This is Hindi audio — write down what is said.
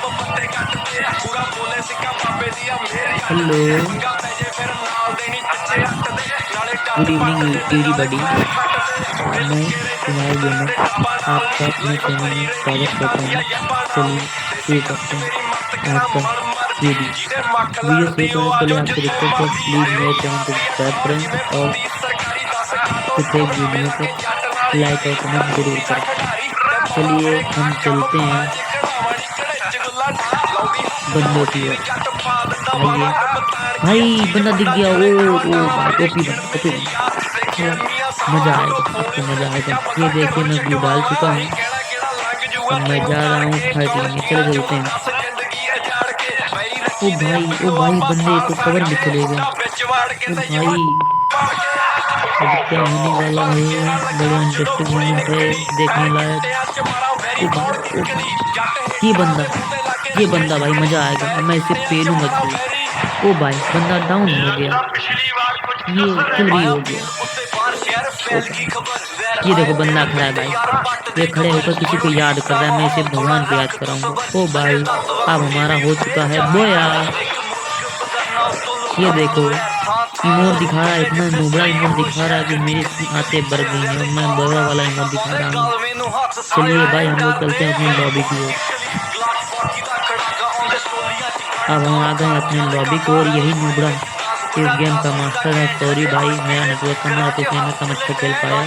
Hello, good evening everybody. मैं कुमार गेमर आपका अपने चैनल में स्वागत करता हूँ। चलिए शुरू करते हैं आज का वीडियो शुरू करने से पहले आपसे रिक्वेस्ट है, प्लीज़ मेरे चैनल को सब्सक्राइब करें और प्रत्येक वीडियो पर लाइक और कमेंट जरूर करें। चलिए हम चलते हैं बंदों की ओर। आइए भाई, बंदा दिख गया। ओ भाई, ओपी बंदा, ओपी बंदा। मजा आएगा, आपको मजा आएगा। ये देखिए मैं ग्लू डाल चुका हूँ। अब मैं जा रहा हूँ फाइट लेने, चले चलते हैं। ओ भाई बंदे तो कवर में चले गए। ओ भाई, अब क्या होने वाला है? बड़ा इंटरेस्टिंग मोमेंट है, देखने लायक। ओ भाई, ये बंदा भाई मजा आएगा। अब मैं इसे पेलूंगा जरूर। ओ भाई, बंदा डाउन हो गया, ये किल भी हो गया। ओ भाई, ये देखो बंदा खड़ा है भाई, ये खड़े होकर किसी को याद कर रहा है। मैं इसे भगवान को याद कराऊंगा। ओ भाई, अब हमारा हो चुका है बोया। ये देखो इमोट दिखा रहा है, इतना नोबड़ा इमोट दिखा रहा है कि मेरी आंखें भर गई हैं। मैं बोया वाला इमोट दिखा रहा हूँ। चलिए भाई, हम लोग चलते हैं अपनी लॉबी की ओर। अब हम आ गए अपने लॉबी की ओर। यही नोबड़ा इस गेम का मास्टर है। सॉरी भाई, मेरा नेटवर्क कम है तो इसलिए मैं कम अच्छा खेल पाया।